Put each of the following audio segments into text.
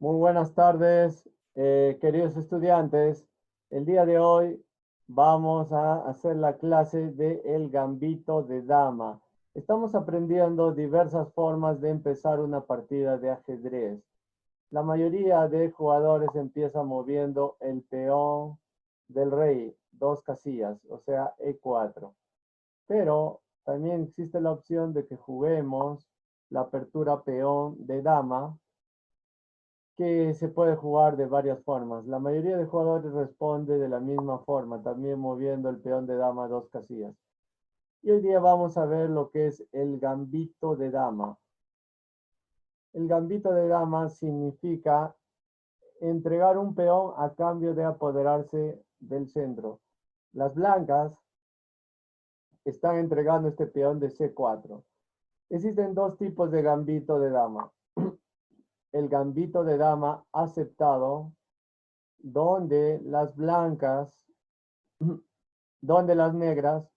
Muy buenas tardes, queridos estudiantes. El día de hoy vamos a hacer la clase de el gambito de dama. Estamos aprendiendo diversas formas de empezar una partida de ajedrez. La mayoría de jugadores empieza moviendo el peón del rey, 2 casillas, o sea, E4. Pero también existe la opción de que juguemos la apertura peón de dama, que se puede jugar de varias formas. La mayoría de jugadores responde de la misma forma, también moviendo el peón de dama 2 casillas. Y hoy día vamos a ver lo que es el gambito de dama. El gambito de dama significa entregar un peón a cambio de apoderarse del centro. Las blancas están entregando este peón de C4. Existen dos tipos de gambito de dama. El gambito de dama aceptado, donde las blancas, donde las negras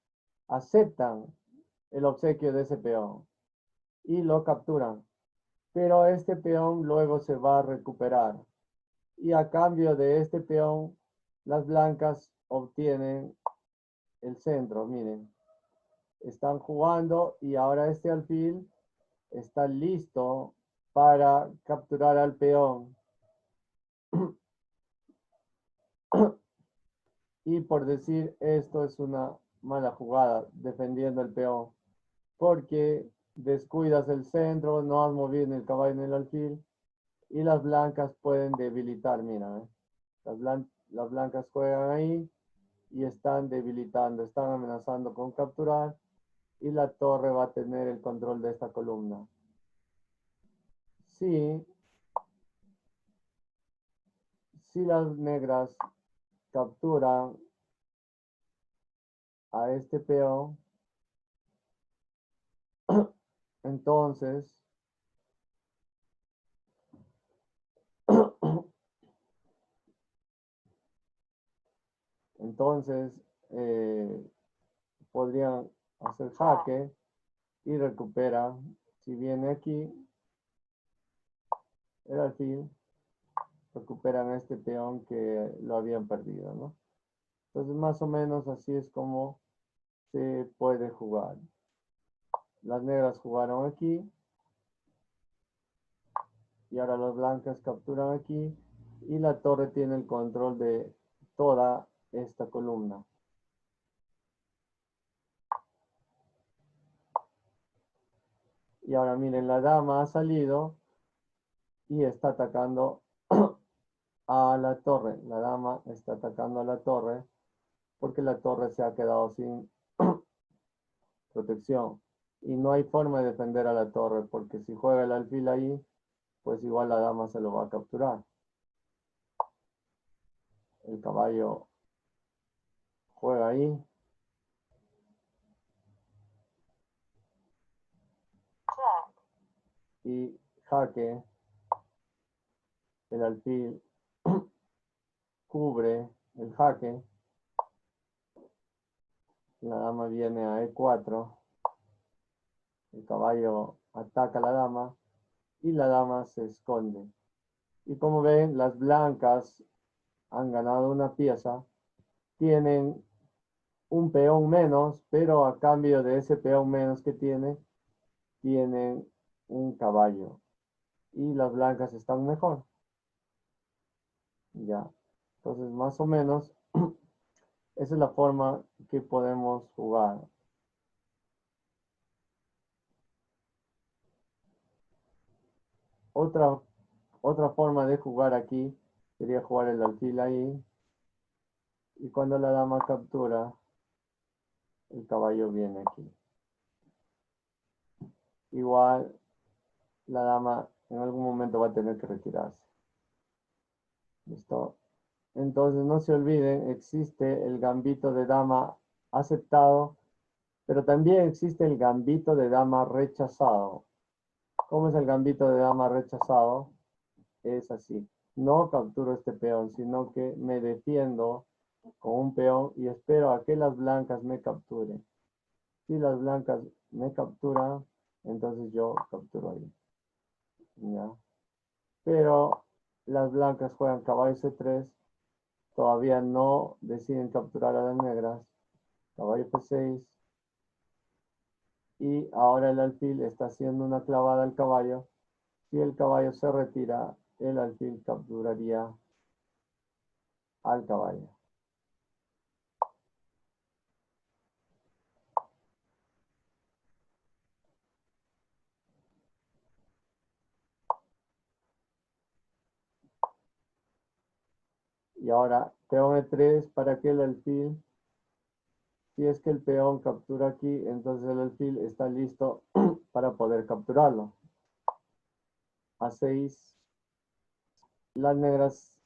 aceptan el obsequio de ese peón y lo capturan. Pero este peón luego se va a recuperar. Y a cambio de este peón, las blancas obtienen el centro. Miren, están jugando y ahora este alfil está listo para capturar al peón. Y por decir esto es una mala jugada defendiendo el peón, porque descuidas el centro, no has movido ni el caballo ni el alfil y las blancas pueden debilitar. Mira, las blancas juegan ahí y están debilitando, están amenazando con capturar y la torre va a tener el control de esta columna. Si, si las negras capturan a este peón, entonces entonces podrían hacer jaque y recupera. Si viene aquí el alfil, recuperan a este peón que lo habían perdido, ¿no? Entonces más o menos así es como se puede jugar. Las negras jugaron aquí y ahora las blancas capturan aquí y la torre tiene el control de toda esta columna. Y ahora miren, la dama ha salido y está atacando a la torre. La dama está atacando a la torre porque la torre se ha quedado sin protección. Y no hay forma de defender a la torre porque si juega el alfil ahí, pues igual la dama se lo va a capturar. El caballo juega ahí. Y jaque. El alfil cubre el jaque. La dama viene a E4. El caballo ataca a la dama y la dama se esconde. Y como ven, las blancas han ganado una pieza. Tienen un peón menos, pero a cambio de ese peón menos que tienen un caballo. Y las blancas están mejor. Ya. Entonces, más o menos, esa es la forma que podemos jugar. Otra forma de jugar aquí sería jugar el alfil ahí. Y cuando la dama captura, el caballo viene aquí. Igual, la dama en algún momento va a tener que retirarse. ¿Listo? Entonces, no se olviden, existe el gambito de dama aceptado, pero también existe el gambito de dama rechazado. ¿Cómo es el gambito de dama rechazado? Es así. No capturo este peón, sino que me defiendo con un peón y espero a que las blancas me capturen. Si las blancas me capturan, entonces yo capturo ahí. ¿Ya? Pero las blancas juegan caballo C3, todavía no deciden capturar a las negras, caballo P6, y ahora el alfil está haciendo una clavada al caballo. Si el caballo se retira, el alfil capturaría al caballo. Y ahora peón E3 para que el alfil, si es que el peón captura aquí, entonces el alfil está listo para poder capturarlo. A6, las negras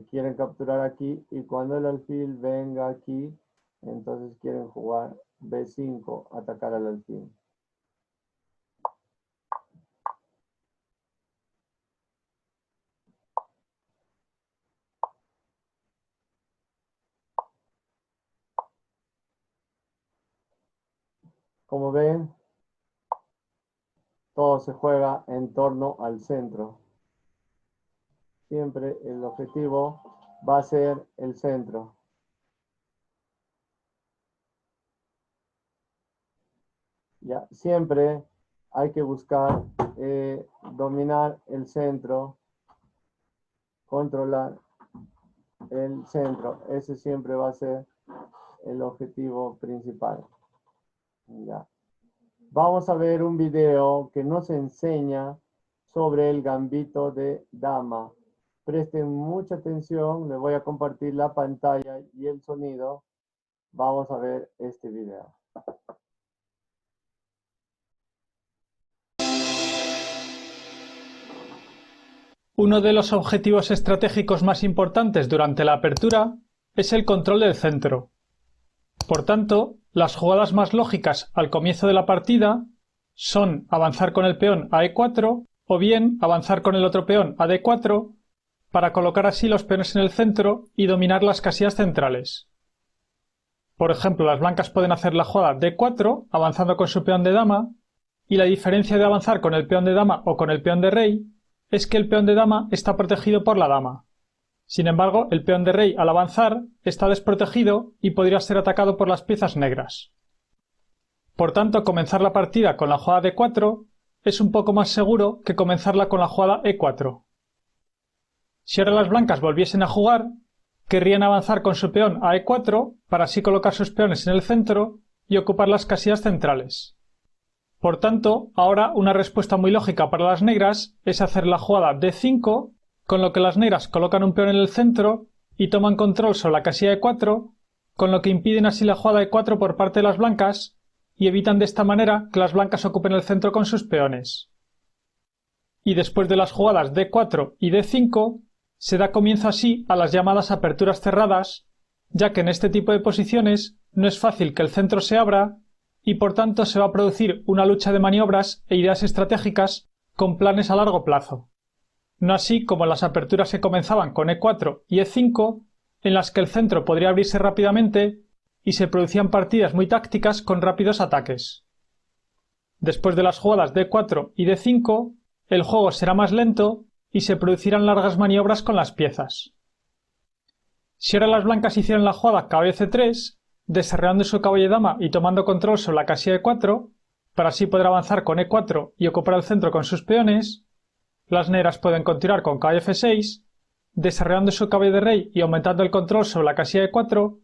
quieren capturar aquí, y cuando el alfil venga aquí, entonces quieren jugar B5, atacar al alfil. Como ven, todo se juega en torno al centro. Siempre el objetivo va a ser el centro. Ya, siempre hay que buscar dominar el centro, controlar el centro. Ese siempre va a ser el objetivo principal. Ya. Vamos a ver un video que nos enseña sobre el gambito de dama. Presten mucha atención, les voy a compartir la pantalla y el sonido. Vamos a ver este video. Uno de los objetivos estratégicos más importantes durante la apertura es el control del centro. Por tanto, las jugadas más lógicas al comienzo de la partida son avanzar con el peón a E4 o bien avanzar con el otro peón a D4 para colocar así los peones en el centro y dominar las casillas centrales. Por ejemplo, las blancas pueden hacer la jugada D4 avanzando con su peón de dama, y la diferencia de avanzar con el peón de dama o con el peón de rey es que el peón de dama está protegido por la dama. Sin embargo, el peón de rey al avanzar está desprotegido y podría ser atacado por las piezas negras. Por tanto, comenzar la partida con la jugada D4 es un poco más seguro que comenzarla con la jugada E4. Si ahora las blancas volviesen a jugar, querrían avanzar con su peón a E4 para así colocar sus peones en el centro y ocupar las casillas centrales. Por tanto, ahora una respuesta muy lógica para las negras es hacer la jugada D5, con lo que las negras colocan un peón en el centro y toman control sobre la casilla E4, con lo que impiden así la jugada E4 por parte de las blancas y evitan de esta manera que las blancas ocupen el centro con sus peones. Y después de las jugadas D4 y D5, se da comienzo así a las llamadas aperturas cerradas, ya que en este tipo de posiciones no es fácil que el centro se abra y por tanto se va a producir una lucha de maniobras e ideas estratégicas con planes a largo plazo. No así como las aperturas que comenzaban con E4 y E5, en las que el centro podría abrirse rápidamente y se producían partidas muy tácticas con rápidos ataques. Después de las jugadas D4 y D5, el juego será más lento y se producirán largas maniobras con las piezas. Si ahora las blancas hicieran la jugada caballo C3, desarrollando su caballo y dama y tomando control sobre la casilla E4, para así poder avanzar con E4 y ocupar el centro con sus peones, las negras pueden continuar con caballo F6, desarrollando su caballo de rey y aumentando el control sobre la casilla E4,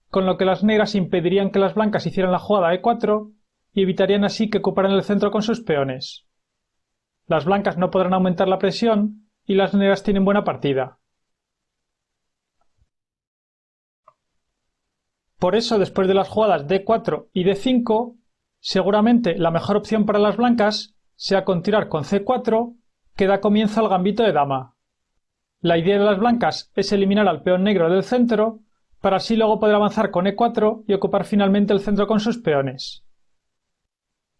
con lo que las negras impedirían que las blancas hicieran la jugada E4 y evitarían así que ocuparan el centro con sus peones. Las blancas no podrán aumentar la presión y las negras tienen buena partida. Por eso, después de las jugadas D4 y D5, seguramente la mejor opción para las blancas sea continuar con C4, que da comienzo al gambito de dama. La idea de las blancas es eliminar al peón negro del centro, para así luego poder avanzar con E4 y ocupar finalmente el centro con sus peones.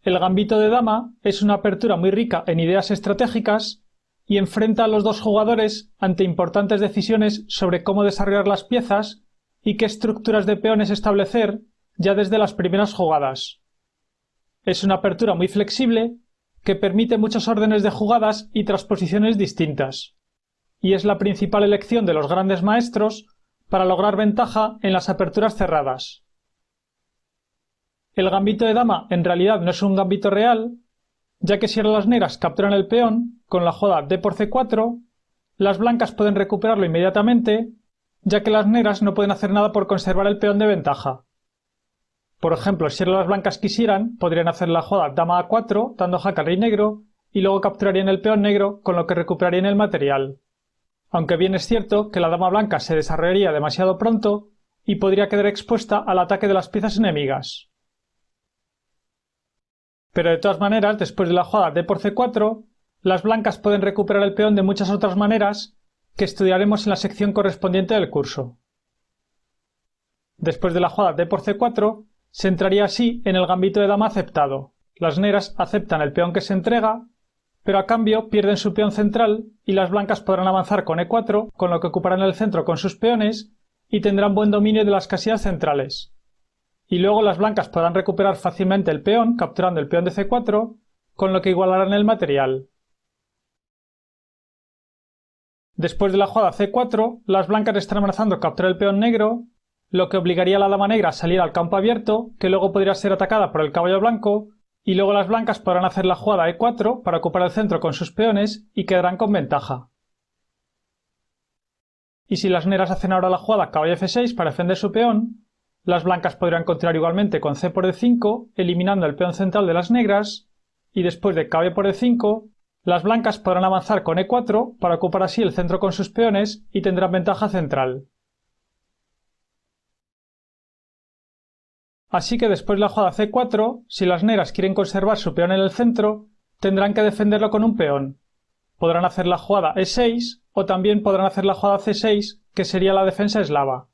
El gambito de dama es una apertura muy rica en ideas estratégicas y enfrenta a los dos jugadores ante importantes decisiones sobre cómo desarrollar las piezas y qué estructuras de peones establecer ya desde las primeras jugadas. Es una apertura muy flexible que permite muchos órdenes de jugadas y transposiciones distintas, y es la principal elección de los grandes maestros para lograr ventaja en las aperturas cerradas. El gambito de dama en realidad no es un gambito real, ya que si ahora las negras capturan el peón con la jugada d por c4, las blancas pueden recuperarlo inmediatamente, ya que las negras no pueden hacer nada por conservar el peón de ventaja. Por ejemplo, si ahora las blancas quisieran, podrían hacer la jugada dama a4, dando jaque al rey negro, y luego capturarían el peón negro, con lo que recuperarían el material. Aunque bien es cierto que la dama blanca se desarrollaría demasiado pronto y podría quedar expuesta al ataque de las piezas enemigas. Pero de todas maneras, después de la jugada d por c4, las blancas pueden recuperar el peón de muchas otras maneras que estudiaremos en la sección correspondiente del curso. Después de la jugada d por c4, se entraría así en el gambito de dama aceptado. Las negras aceptan el peón que se entrega, pero a cambio pierden su peón central y las blancas podrán avanzar con e4, con lo que ocuparán el centro con sus peones y tendrán buen dominio de las casillas centrales. Y luego las blancas podrán recuperar fácilmente el peón capturando el peón de c4, con lo que igualarán el material. Después de la jugada c4, las blancas están amenazando capturar el peón negro, lo que obligaría a la dama negra a salir al campo abierto, que luego podría ser atacada por el caballo blanco, y luego las blancas podrán hacer la jugada e4 para ocupar el centro con sus peones y quedarán con ventaja. Y si las negras hacen ahora la jugada caballo f6 para defender su peón, las blancas podrían continuar igualmente con c por d5, eliminando el peón central de las negras, y después de caballo por d5, las blancas podrán avanzar con e4 para ocupar así el centro con sus peones y tendrán ventaja central. Así que después de la jugada c4, si las negras quieren conservar su peón en el centro, tendrán que defenderlo con un peón. Podrán hacer la jugada e6 o también podrán hacer la jugada c6, que sería la defensa eslava.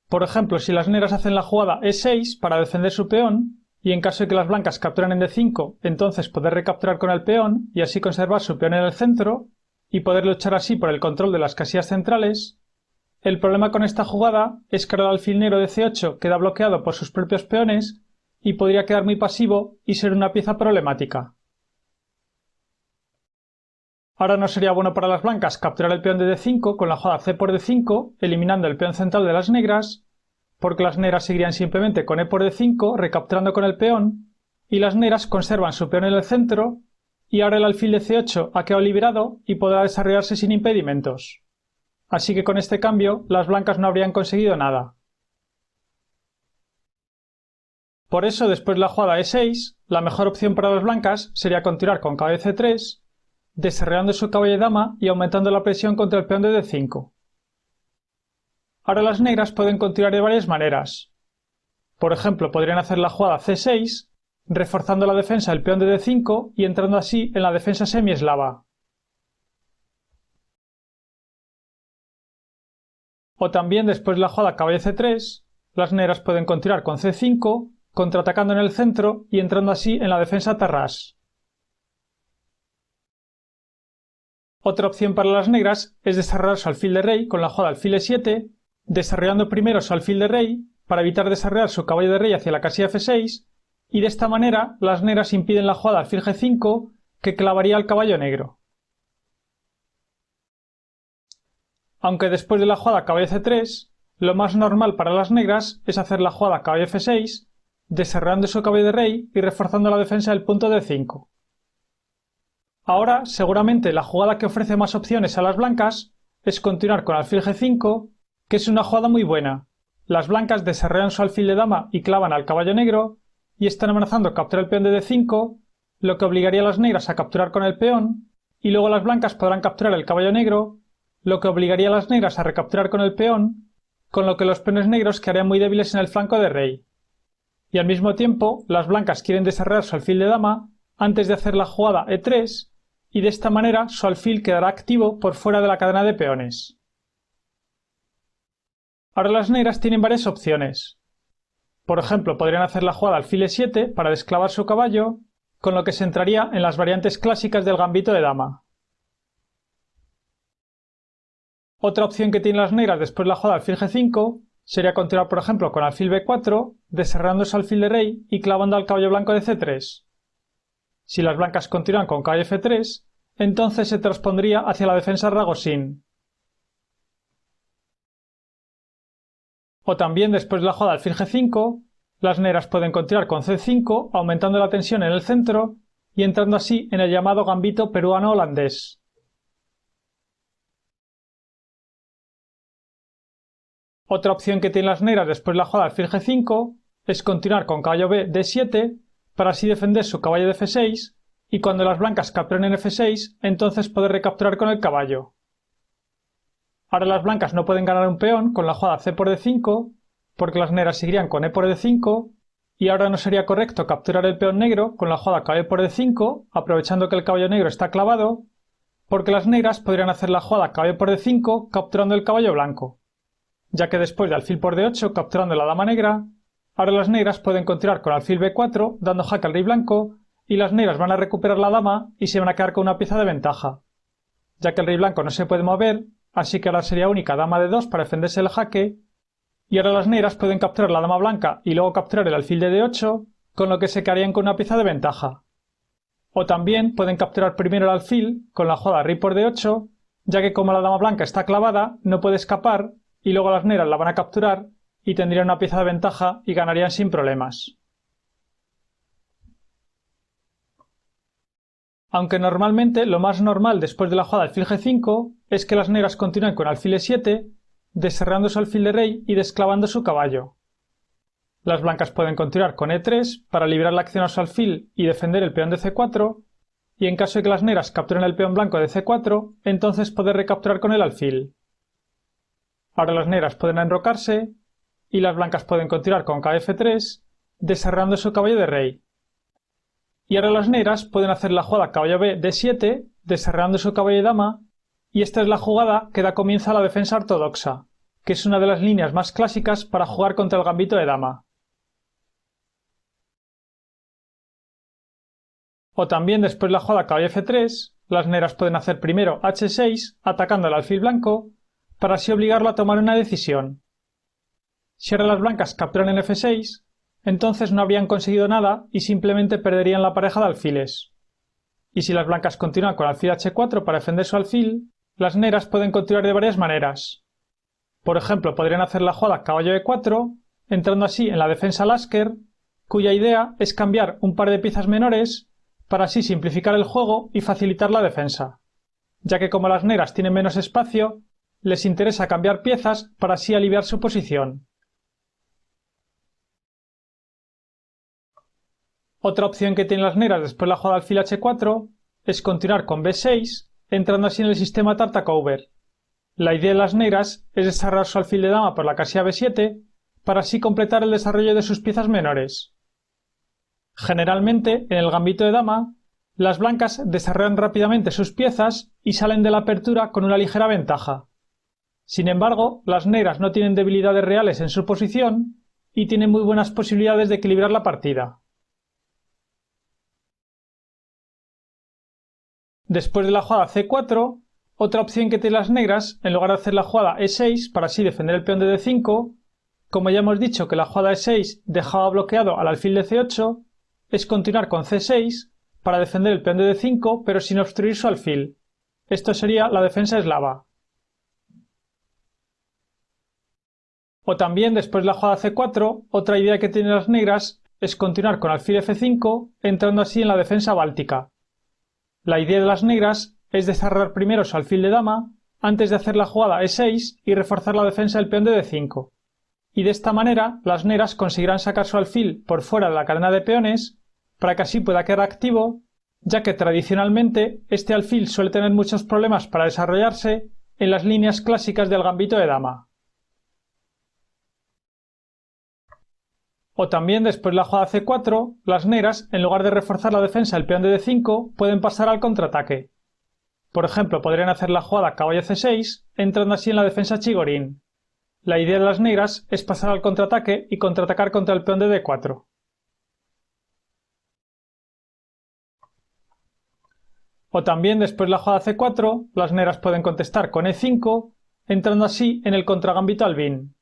Por ejemplo, si las negras hacen la jugada e6 para defender su peón, y en caso de que las blancas capturen en d5, entonces poder recapturar con el peón y así conservar su peón en el centro, y poder luchar así por el control de las casillas centrales. El problema con esta jugada es que ahora el alfil negro de c8 queda bloqueado por sus propios peones y podría quedar muy pasivo y ser una pieza problemática. Ahora no sería bueno para las blancas capturar el peón de d5 con la jugada c por d5, eliminando el peón central de las negras, porque las negras seguirían simplemente con e por d5, recapturando con el peón, y las negras conservan su peón en el centro, y ahora el alfil de c8 ha quedado liberado y podrá desarrollarse sin impedimentos. Así que con este cambio, las blancas no habrían conseguido nada. Por eso, después de la jugada e6, la mejor opción para las blancas sería continuar con caballo c3, desarrollando su caballo de dama y aumentando la presión contra el peón de d5. Ahora las negras pueden continuar de varias maneras. Por ejemplo, podrían hacer la jugada c6, reforzando la defensa del peón de d5 y entrando así en la defensa semieslava. O también, después de la jugada caballo c3, las negras pueden continuar con c5, contraatacando en el centro y entrando así en la defensa terras. Otra opción para las negras es desarrollar su alfil de rey con la jugada alfil e7, desarrollando primero su alfil de rey para evitar desarrollar su caballo de rey hacia la casilla f6, y de esta manera las negras impiden la jugada alfil g5 que clavaría al caballo negro. Aunque después de la jugada caballo c3, lo más normal para las negras es hacer la jugada caballo f6, desarrollando su caballo de rey y reforzando la defensa del punto d5. Ahora, seguramente la jugada que ofrece más opciones a las blancas es continuar con alfil g5, que es una jugada muy buena. Las blancas desarrollan su alfil de dama y clavan al caballo negro, y están amenazando capturar el peón de d5, lo que obligaría a las negras a capturar con el peón, y luego las blancas podrán capturar el caballo negro, lo que obligaría a las negras a recapturar con el peón, con lo que los peones negros quedarían muy débiles en el flanco de rey. Y al mismo tiempo, las blancas quieren desarrollar su alfil de dama antes de hacer la jugada e3, y de esta manera su alfil quedará activo por fuera de la cadena de peones. Ahora las negras tienen varias opciones. Por ejemplo, podrían hacer la jugada alfil e7 para desclavar su caballo, con lo que se entraría en las variantes clásicas del gambito de dama. Otra opción que tienen las negras después de la jugada alfil g5 sería continuar, por ejemplo, con alfil b4, desarrollando su alfil de rey y clavando al caballo blanco de c3. Si las blancas continúan con caballo F3, entonces se transpondría hacia la defensa Ragozin. O también después de la jugada alfil G5, las negras pueden continuar con C5, aumentando la tensión en el centro y entrando así en el llamado gambito peruano-holandés. Otra opción que tienen las negras después de la jugada alfil G5 es continuar con caballo B D7 para así defender su caballo de F6 y cuando las blancas capturen en F6, entonces poder recapturar con el caballo. Ahora las blancas no pueden ganar un peón con la jugada C por D5 porque las negras seguirían con E por D5 y ahora no sería correcto capturar el peón negro con la jugada caballo por D5 aprovechando que el caballo negro está clavado porque las negras podrían hacer la jugada caballo por D5 capturando el caballo blanco, ya que después de alfil por D8 capturando la dama negra, ahora las negras pueden continuar con alfil B4 dando jaque al rey blanco y las negras van a recuperar la dama y se van a quedar con una pieza de ventaja, ya que el rey blanco no se puede mover, así que ahora sería única dama D2 para defenderse del jaque y ahora las negras pueden capturar la dama blanca y luego capturar el alfil de D8, con lo que se quedarían con una pieza de ventaja. O también pueden capturar primero el alfil con la jugada rey por D8, ya que como la dama blanca está clavada, no puede escapar y luego las negras la van a capturar y tendrían una pieza de ventaja y ganarían sin problemas. Aunque normalmente lo más normal después de la jugada alfil G5 es que las negras continúen con alfil E7, deserrando su alfil de rey y desclavando su caballo. Las blancas pueden continuar con E3 para liberar la acción a su alfil y defender el peón de C4, y en caso de que las negras capturen el peón blanco de C4, entonces poder recapturar con el alfil. Ahora las negras pueden enrocarse y las blancas pueden continuar con KF3, deserrando su caballo de rey. Y ahora las negras pueden hacer la jugada caballo B D7, deserrando su caballo de dama, y esta es la jugada que da comienzo a la defensa ortodoxa, que es una de las líneas más clásicas para jugar contra el gambito de dama. O también después de la jugada caballo F3, las negras pueden hacer primero H6 atacando al alfil blanco para así obligarlo a tomar una decisión. Si ahora las blancas capturan en F6, entonces no habrían conseguido nada y simplemente perderían la pareja de alfiles. Y si las blancas continúan con alfil H4 para defender su alfil, las negras pueden continuar de varias maneras. Por ejemplo, podrían hacer la jugada caballo E4, entrando así en la defensa Lasker, cuya idea es cambiar un par de piezas menores para así simplificar el juego y facilitar la defensa, ya que como las negras tienen menos espacio, les interesa cambiar piezas para así aliviar su posición. Otra opción que tienen las negras después de la jugada alfil H4 es continuar con B6, entrando así en el sistema Tartakover. La idea de las negras es desarrollar su alfil de dama por la casilla B7 para así completar el desarrollo de sus piezas menores. Generalmente, en el gambito de dama, las blancas desarrollan rápidamente sus piezas y salen de la apertura con una ligera ventaja. Sin embargo, las negras no tienen debilidades reales en su posición y tienen muy buenas posibilidades de equilibrar la partida. Después de la jugada C4, otra opción que tienen las negras, en lugar de hacer la jugada E6 para así defender el peón de D5, como ya hemos dicho que la jugada E6 dejaba bloqueado al alfil de C8, es continuar con C6 para defender el peón de D5 pero sin obstruir su alfil. Esto sería la defensa eslava. O también después de la jugada C4, otra idea que tienen las negras es continuar con alfil F5 entrando así en la defensa báltica. La idea de las negras es desarrollar primero su alfil de dama antes de hacer la jugada E6 y reforzar la defensa del peón de D5. Y de esta manera las negras conseguirán sacar su alfil por fuera de la cadena de peones para que así pueda quedar activo, ya que tradicionalmente este alfil suele tener muchos problemas para desarrollarse en las líneas clásicas del gambito de dama. O también después de la jugada C4, las negras, en lugar de reforzar la defensa del peón de D5, pueden pasar al contraataque. Por ejemplo, podrían hacer la jugada caballo C6, entrando así en la defensa Chigorin. La idea de las negras es pasar al contraataque y contraatacar contra el peón de D4. O también después de la jugada C4, las negras pueden contestar con E5, entrando así en el contragambito albín.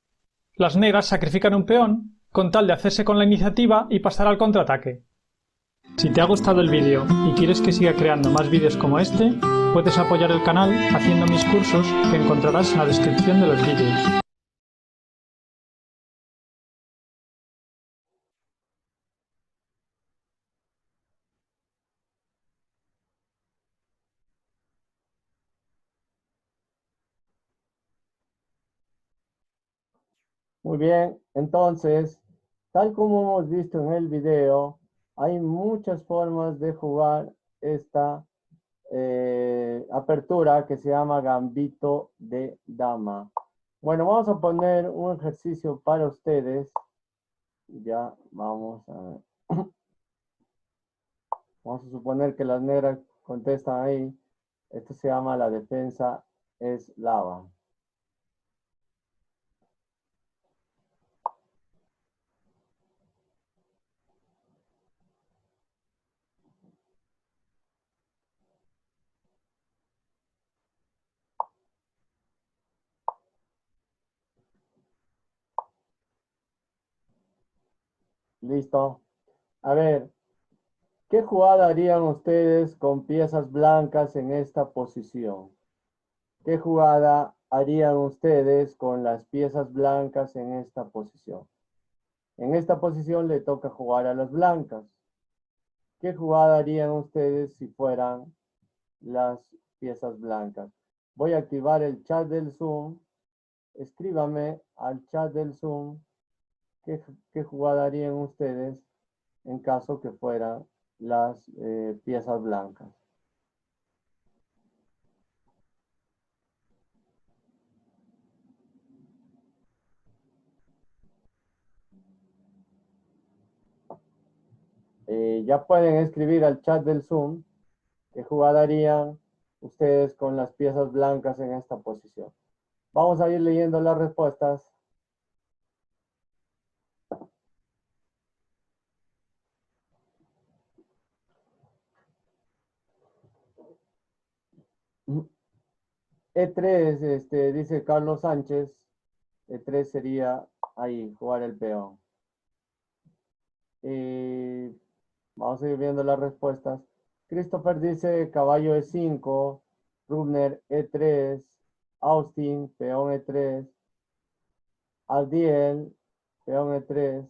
Las negras sacrifican un peón con tal de hacerse con la iniciativa y pasar al contraataque. Si te ha gustado el vídeo y quieres que siga creando más vídeos como este, puedes apoyar el canal haciendo mis cursos que encontrarás en la descripción de los vídeos. Muy bien, entonces, tal como hemos visto en el video, hay muchas formas de jugar esta apertura que se llama Gambito de Dama. Bueno, vamos a poner un ejercicio para ustedes. Ya vamos a ver. Vamos a suponer que las negras contestan ahí. Esto se llama la defensa eslava. ¿Listo? A ver, ¿qué jugada harían ustedes con piezas blancas en esta posición? ¿Qué jugada harían ustedes con las piezas blancas en esta posición? En esta posición le toca jugar a las blancas. ¿Qué jugada harían ustedes si fueran las piezas blancas? Voy a activar el chat del Zoom. Escríbame al chat del Zoom qué jugada harían ustedes en caso que fueran las piezas blancas. Ya pueden escribir al chat del Zoom qué jugada harían ustedes con las piezas blancas en esta posición. Vamos a ir leyendo las respuestas. E3, dice Carlos Sánchez. E3 sería ahí, jugar el peón. Vamos a ir viendo las respuestas. Christopher dice caballo E5, Rubner E3, Austin, peón E3, Aldiel, peón E3,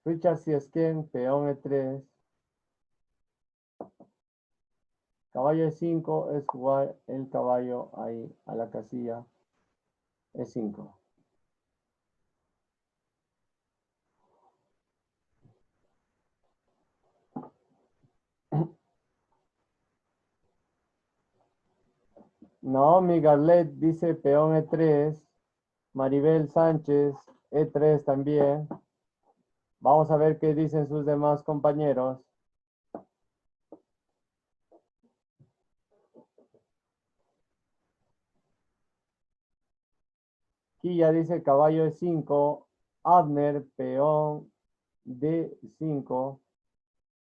Richard Siesken, peón E3, caballo E5 es jugar el caballo ahí a la casilla E5. Naomi Garlet dice peón E3, Maribel Sánchez E3 también. Vamos a ver qué dicen sus demás compañeros. Quilla dice caballo E5, Abner peón D5.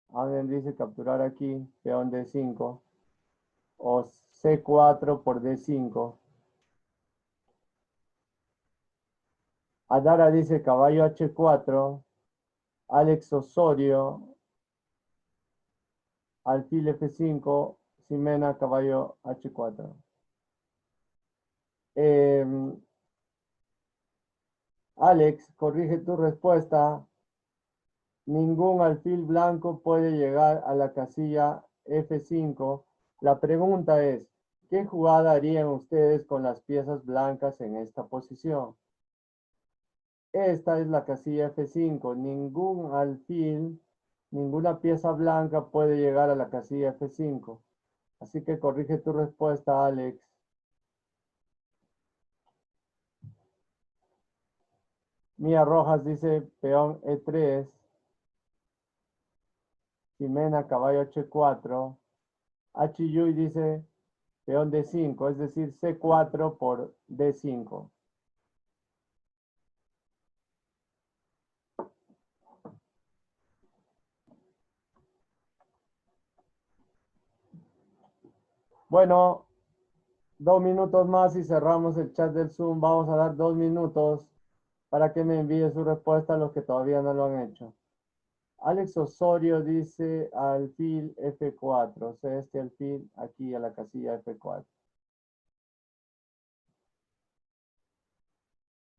Abner dice capturar aquí, peón D5. O C4 por D5. Adara dice caballo H4. Alex Osorio, alfil F5. Ximena, caballo H4. Alex, corrige tu respuesta. Ningún alfil blanco puede llegar a la casilla F5. La pregunta es, ¿qué jugada harían ustedes con las piezas blancas en esta posición? Esta es la casilla F5. Ningún alfil, ninguna pieza blanca puede llegar a la casilla F5. Así que corrige tu respuesta, Alex. Mía Rojas dice peón E3. Ximena, caballo H4. H. dice peón D5, es decir, C4 por D5. Bueno, 2 minutos más y cerramos el chat del Zoom. Vamos a dar 2 minutos para que me envíe su respuesta a los que todavía no lo han hecho. Alex Osorio dice alfil F4, o sea, este alfil aquí a la casilla F4.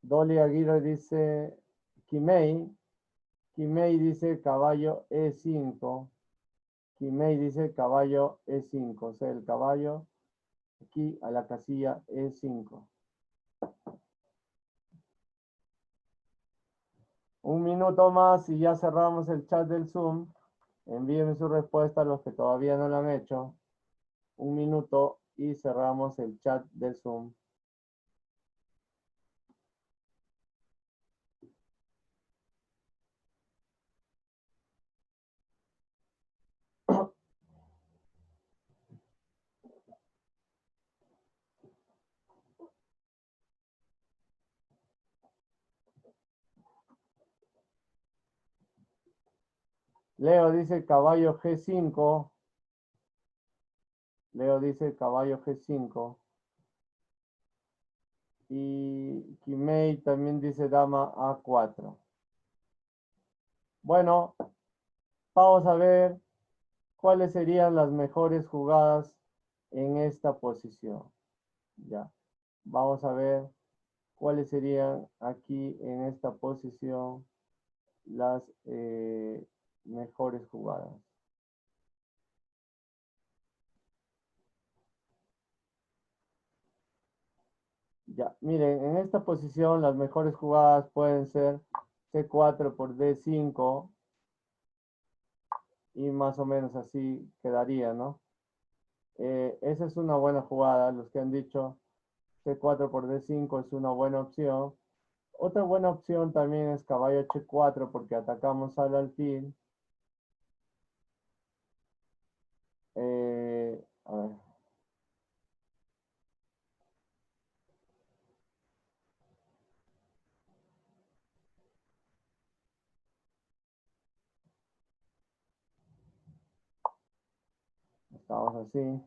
Dolly Aguirre dice Kimei. Kimei dice caballo E5. Kimei dice caballo E5, o sea, el caballo aquí a la casilla E5. Un minuto más y ya cerramos el chat del Zoom. Envíenme su respuesta a los que todavía no lo han hecho. Un minuto y cerramos el chat del Zoom. Leo dice caballo G5. Leo dice caballo G5. Y Kimei también dice dama A4. Bueno, vamos a ver cuáles serían las mejores jugadas en esta posición. Ya, vamos a ver cuáles serían aquí en esta posición las mejores jugadas. Ya, miren, en esta posición las mejores jugadas pueden ser C4 por D5 y más o menos así quedaría, ¿no? Esa es una buena jugada. Los que han dicho C4 por D5 es una buena opción. Otra buena opción también es caballo H4 porque atacamos al alfil. A ver. Estamos así.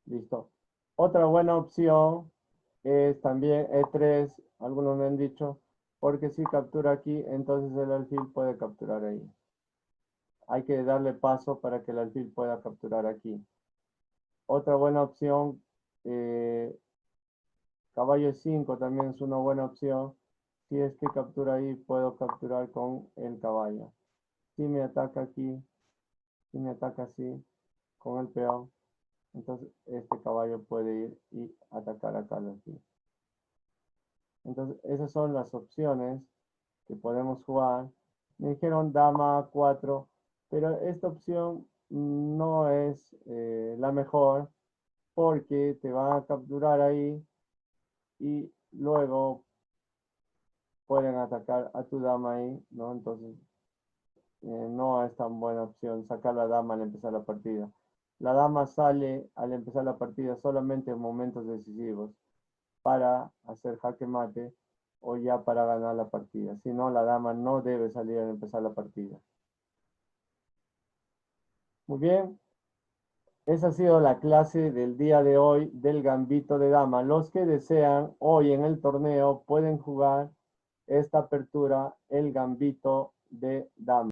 Listo. Otra buena opción es también E3. Algunos me han dicho, porque si captura aquí, entonces el alfil puede capturar ahí. Hay que darle paso para que el alfil pueda capturar aquí. Otra buena opción, caballo 5 también es una buena opción. Si es que captura ahí, puedo capturar con el caballo. Si me ataca aquí, si me ataca así, con el peón, entonces este caballo puede ir y atacar acá al alfil. Entonces esas son las opciones que podemos jugar. Me dijeron dama 4, pero esta opción no es la mejor porque te van a capturar ahí y luego pueden atacar a tu dama ahí, ¿no? Entonces no es tan buena opción sacar la dama al empezar la partida. La dama sale al empezar la partida solamente en momentos decisivos para hacer jaque mate o ya para ganar la partida. Si no, la dama no debe salir al empezar la partida. Muy bien. Esa ha sido la clase del día de hoy del gambito de dama. Los que desean hoy en el torneo pueden jugar esta apertura, el gambito de dama.